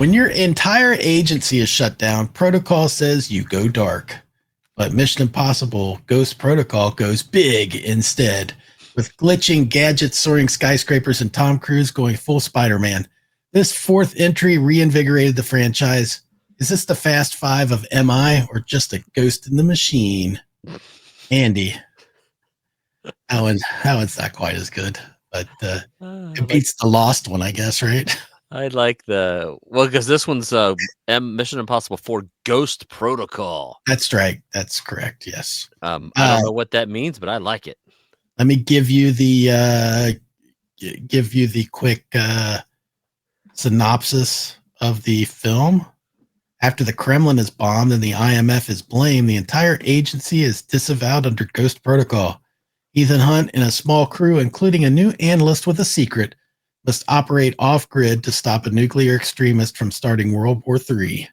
When your entire agency is shut down, protocol says you go dark. But Mission Impossible Ghost Protocol goes big instead, with glitching gadgets, soaring skyscrapers, and Tom Cruise going full Spider-Man. This fourth entry reinvigorated the franchise. Is this the Fast Five of MI or just a ghost in the machine? Andy, that one's not quite as good, but it beats the Lost one, I guess, right? I like because this one's Mission Impossible 4 Ghost Protocol. That's right. That's correct. Yes. I don't know what that means, but I like it. Let me give you the quick synopsis of the film. After the Kremlin is bombed and the IMF is blamed, the entire agency is disavowed under Ghost Protocol. Ethan Hunt and a small crew, including a new analyst with a secret, must operate off-grid to stop a nuclear extremist from starting World War III.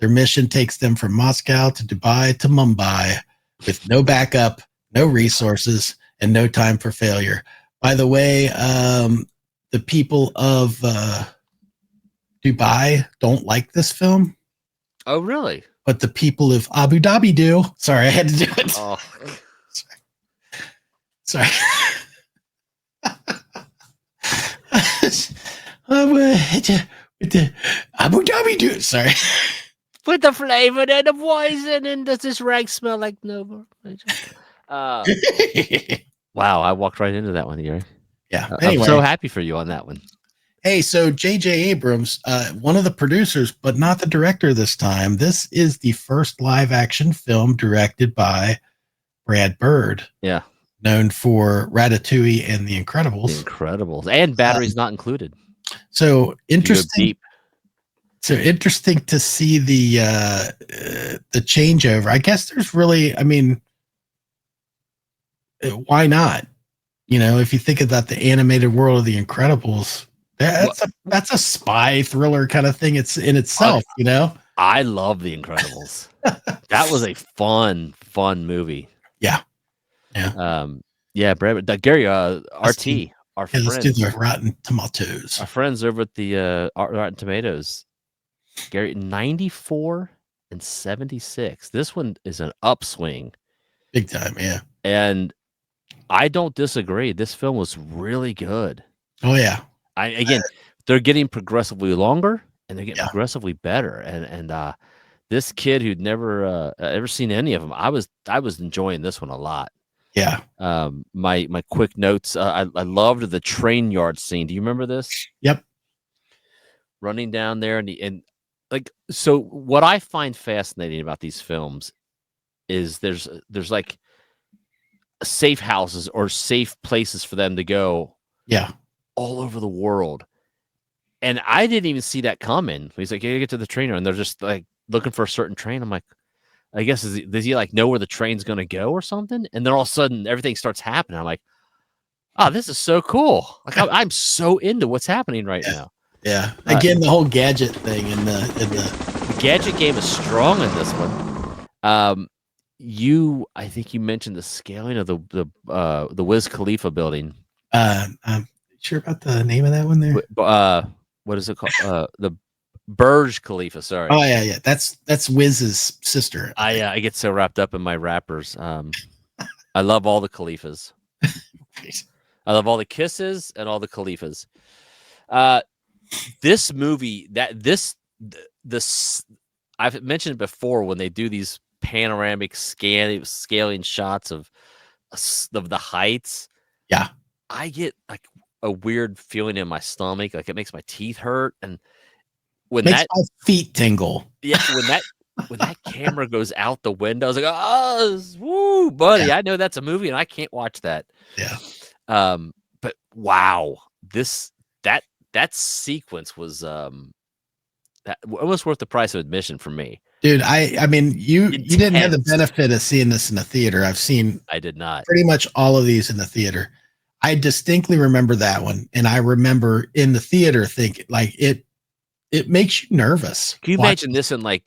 Their mission takes them from Moscow to Dubai to Mumbai with no backup, no resources, and no time for failure. By the way, the people of Dubai don't like this film. Oh, really? But the people of Abu Dhabi do. Sorry, I had to do it. Oh. Sorry. Abu Dhabi do. Sorry. Put the flavor and the poison, and does this rag smell like Nova? Wow, I walked right into that one, Gary. Yeah. Anyway. I'm so happy for you on that one. Hey, so J.J. Abrams, one of the producers, but not the director this time. This is the first live-action film directed by Brad Bird. Yeah. Known for Ratatouille and The Incredibles. The Incredibles. And Batteries Not Included. So interesting. So interesting to see the changeover. I guess there's really, I mean, why not? You know, if you think about the animated world of The Incredibles, that's a spy thriller kind of thing. It's in itself, you know. I love The Incredibles. That was a fun movie. Yeah. Yeah. Brad, Gary, RT, our friends. Let's do the Rotten Tomatoes. Our friends over at the Rotten Tomatoes. Gary, 94 and 76. This one is an upswing. Big time, yeah. And I don't disagree. This film was really good. Oh, yeah. They're getting progressively longer and they're getting progressively better. And this kid who'd never ever seen any of them, I was enjoying this one a lot. Yeah. My quick notes. I loved the train yard scene. Do you remember this? Yep. Running down there and like, so what I find fascinating about these films is there's like safe houses or safe places for them to go. Yeah. All over the world. And I didn't even see that coming. He's like, you get to the train and they're just like looking for a certain train. I'm like, I guess, does he like know where the train's going to go or something? And then all of a sudden everything starts happening. I'm like, oh, this is so cool. Like I'm so into what's happening right now. Yeah. Again, the whole gadget thing in the gadget game is strong in this one. I think you mentioned the scaling of the Wiz Khalifa building. Sure about the name of that one there? What is it called? The Burj Khalifa. Sorry. Oh yeah. That's Wiz's sister. I get so wrapped up in my rappers. I love all the Khalifas. I love all the kisses and all the Khalifas. This movie, this I've mentioned before when they do these panoramic scaling shots of the heights. Yeah. I get like a weird feeling in my stomach, like it makes my teeth hurt, and when makes my feet tingle. Yeah, when that camera goes out the window, I was like, oh, woo, buddy, yeah. I know that's a movie, and I can't watch that. Yeah. But wow, that sequence was almost worth the price of admission for me. Dude, I mean, you didn't have the benefit of seeing this in the theater. I did not. Pretty much all of these in the theater. I distinctly remember that one, and I remember in the theater thinking like it makes you nervous. Can you imagine this in like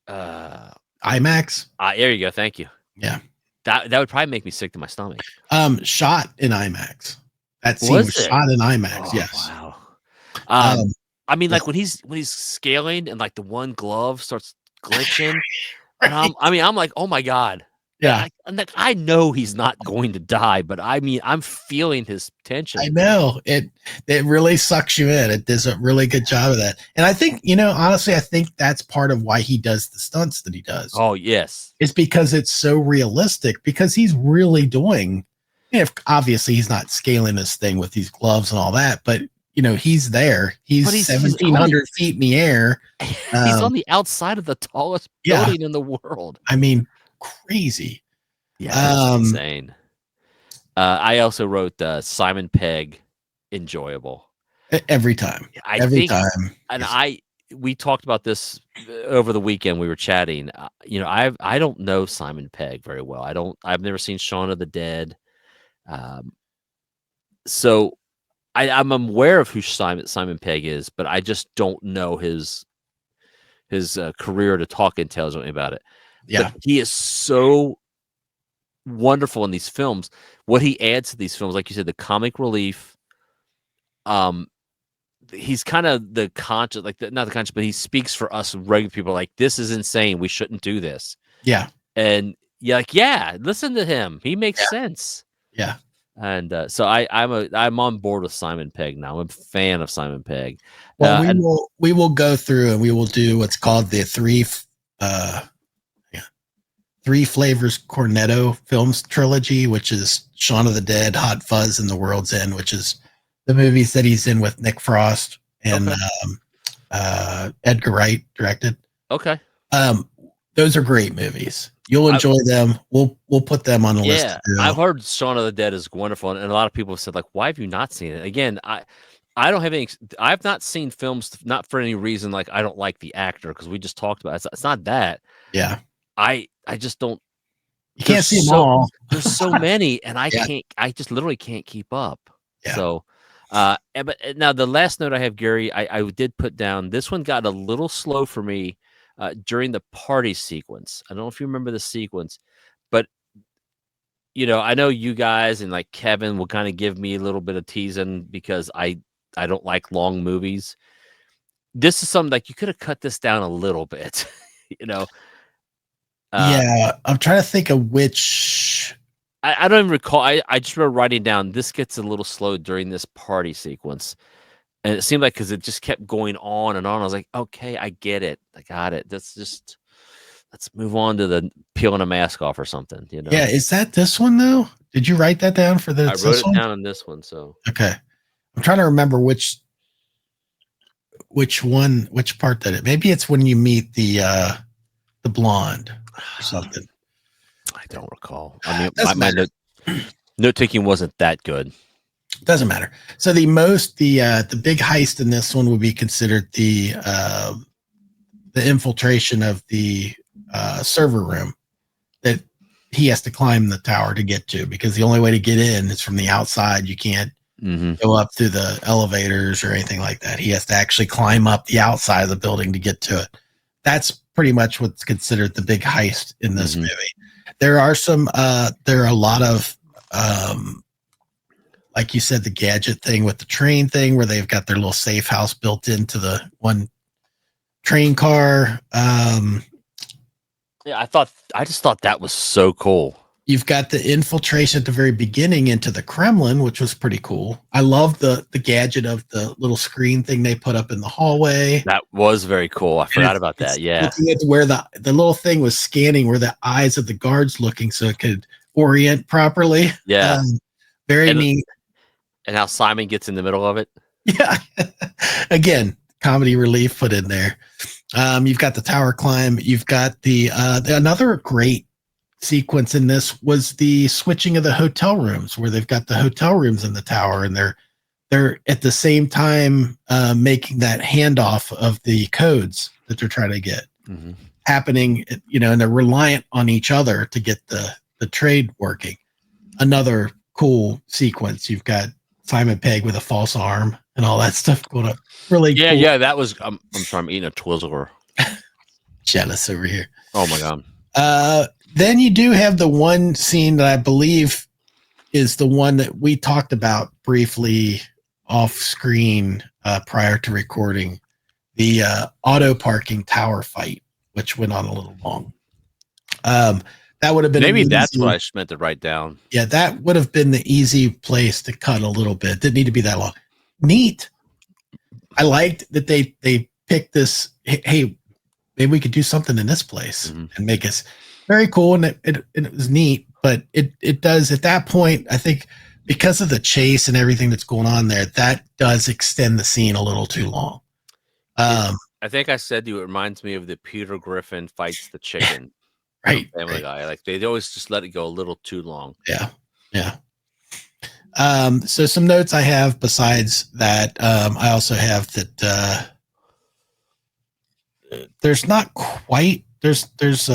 IMAX? There you go. Thank you. Yeah. That would probably make me sick to my stomach. Shot in IMAX. That scene was shot in IMAX. Oh, yes. Wow. I mean, Yeah. like when he's scaling and like the one glove starts glitching, and Right. I'm like, oh my god. And Yeah. I'm like, I know he's not going to die, but I mean, I'm feeling his I tension. know it really sucks you in. It does a really good job of that. And I think, honestly, I think that's part of why he does the stunts that he does. Oh yes, Is because it's so realistic because he's really doing, if obviously he's not scaling this thing with these gloves and all that, but he's there. He's but he's on 1,700 feet in the air. he's Um, on the outside of the tallest yeah, building in the world. I mean, crazy. Yeah, it's Um, insane. I also wrote Simon Pegg enjoyable. every time, I every think, time. and we talked about this over the weekend. We were chatting. I don't know Simon Pegg very well. I've never seen Shaun of the Dead. Um, so I'm aware of who Simon Pegg is, but I just don't know his career to talk intelligently about it. But Yeah, he is so wonderful in these films. What he adds to these films, like you said, the comic relief. He's kind of the conscious, like not the conscious, but he speaks for us regular people. Like, this is insane. We shouldn't do this. yeah, And you're like, yeah, listen to him. He makes sense. yeah. And so I'm on board with Simon Pegg now. I'm a fan of Simon Pegg. Well, And we will go through and we will do what's called the uh three flavors Cornetto films trilogy, which is Shaun of the Dead, Hot Fuzz, and The World's End, which is the movies that he's in with Nick Frost and okay, Edgar Wright directed. okay, Um, those are great movies. You'll I, enjoy them. We'll put them on the list yeah, to do. I've heard Shaun of the Dead is wonderful, and a lot of people have said like, why have you not seen it? Again, I don't have any. I've not seen films not for any reason like I don't like the actor because we just talked about it. It's not that. Yeah, I just don't. you can't see them all. There's so many, and I Yeah, can't. I just literally can't keep up. yeah, So, but now the last note I have, Gary, I did put down. This one got a little slow for me during the party sequence. I don't know if you remember the sequence, but I know you guys and like Kevin will kind of give me a little bit of teasing because I don't like long movies. This is something like you could have cut this down a little bit, you know. yeah. I'm trying to think of which. I don't even recall. I just remember writing down this gets a little slow during this party sequence. And it seemed like because it just kept going on and on. I was like, okay, I get it. I got it. Let's move on to the peeling a mask off or something, Yeah, is that this one though? Did you write that down for I this wrote it one? down on this one. So Okay, I'm trying to remember which part that it. Maybe it's when you meet the blonde or something. I don't recall. I mean, Doesn't my matter. note taking wasn't that good. Doesn't matter. So the big heist in this one would be considered the infiltration of the server room that he has to climb the tower to get to because the only way to get in is from the outside. You can't go up through the elevators or anything like that. He has to actually climb up the outside of the building to get to it. That's pretty much what's considered the big heist in this movie. There are a lot of like you said, the gadget thing with the train thing where they've got their little safe house built into the one train car. Yeah, I just thought that was so cool. You've got the infiltration at the very beginning into the Kremlin, which was pretty cool. I love the gadget of the little screen thing they put up in the hallway. That was very cool. I forgot about that. Yeah. It's where the little thing was scanning where the eyes of the guards looking so it could orient properly. Yeah. Very neat. And how Simon gets in the middle of it. Yeah. Again, comedy relief put in there. You've got the tower climb. You've got the another great sequence in this was the switching of the hotel rooms where they've got the hotel rooms in the tower and they're at the same time making that handoff of the codes that they're trying to get happening, and they're reliant on each other to get the trade working. Another cool sequence. You've got Simon Pegg with a false arm and all that stuff going up. Really yeah, cool. Yeah, that was I'm sorry, I'm eating a Twizzler. Jealous over here. Oh my god. Then you do have the one scene that I believe is the one that we talked about briefly off screen prior to recording, the auto parking tower fight, which went on a little long. That would have been maybe that's what I meant to write down. Yeah, that would have been the easy place to cut a little bit. Didn't need to be that long. Neat. I liked that they picked this. Hey, maybe we could do something in this place and make us very cool. And it was neat, but it does at that point, I think, because of the chase and everything that's going on there, that does extend the scene a little too long. I think I said to you, it reminds me of the Peter Griffin fights the chicken. Right. Family Guy. Like they always just let it go a little too long. Yeah. Yeah. So some notes I have besides that, I also have that there's not quite there's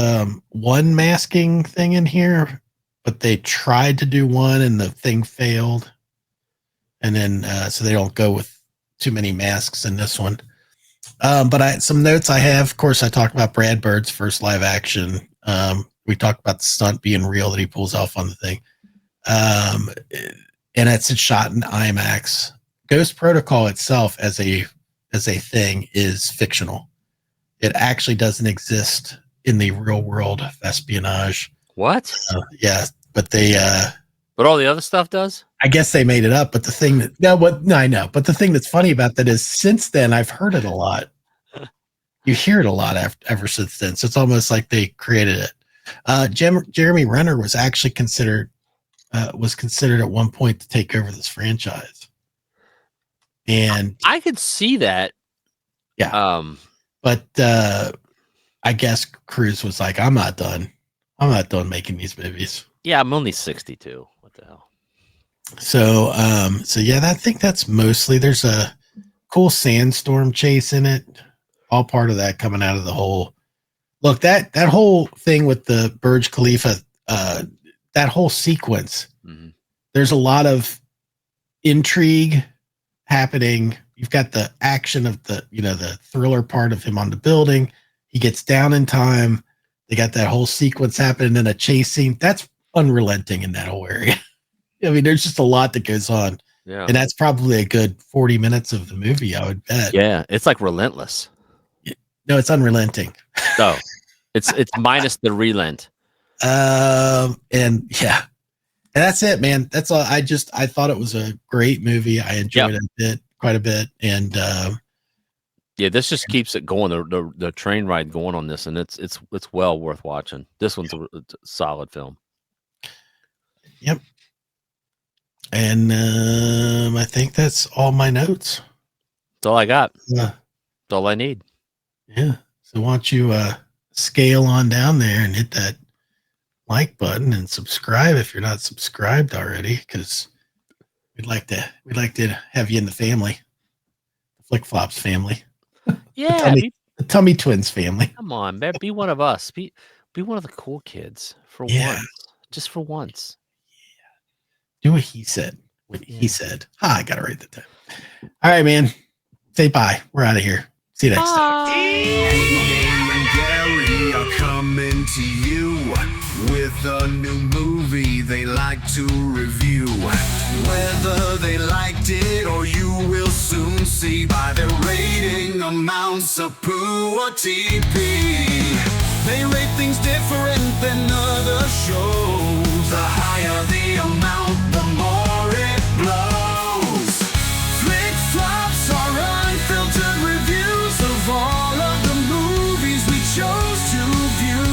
one masking thing in here, but they tried to do one and the thing failed. And then so they don't go with too many masks in this one. But some notes I have, of course, I talked about Brad Bird's first live action. We talked about the stunt being real that he pulls off on the thing. And it's shot in IMAX. Ghost Protocol itself as a thing is fictional. It actually doesn't exist in the real world of espionage. What? Yeah, but they but all the other stuff does? I guess they made it up, but the thing that I know, but the thing that's funny about that is since then I've heard it a lot. You hear it a lot ever since then. So it's almost like they created it. Jeremy Renner was actually considered at one point to take over this franchise. And I could see that. Yeah. But I guess Cruise was like, I'm not done making these movies. Yeah, I'm only 62. What the hell? So yeah, I think that's mostly, there's a cool sandstorm chase in it. All part of that coming out of the whole look, that whole thing with the Burj Khalifa, that whole sequence. Mm-hmm. There's a lot of intrigue happening. You've got the action of the thriller part of him on the building. He gets down in time. They got that whole sequence happening in a chase scene. That's unrelenting in that whole area. I mean, there's just a lot that goes on. Yeah. And that's probably a good 40 minutes of the movie, I would bet. Yeah. It's like relentless. No, it's unrelenting. No, it's minus the relent. And yeah. And that's it, man. That's all. I thought it was a great movie. I enjoyed it quite a bit. And yeah, this just keeps it going. The train ride going on this, and it's well worth watching. This one's a solid film. Yep. And I think that's all my notes. That's all I got. Yeah. That's all I need. Yeah. So why don't you scale on down there and hit that like button and subscribe if you're not subscribed already, because we'd like to have you in the family, the Flick Flops family. Yeah, the Tummy Twins family. Come on, man, be one of us. Be one of the cool kids for once, just for once. Yeah. Do what he said. He said. I gotta write that down. All right, man. Say bye. We're out of here. See you next time. And Gary are coming to you with a new movie they like to review. Whether they liked it or you will soon see by their rating amounts of poo or TP. They rate things different than other shows. The higher the amount, the more it blows. Flick Flops are unfiltered reviews of all of the movies we chose to view.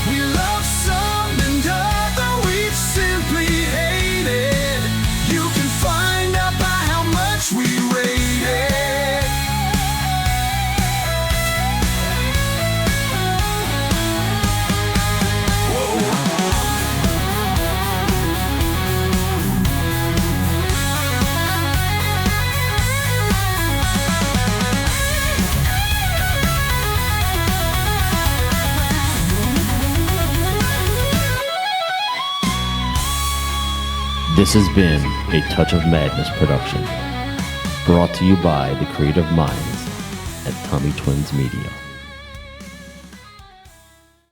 We love some and other we simply hated. You can find out by how much we rate it. This has been a Touch of Madness production, brought to you by the creative minds at Tummy Twins Media.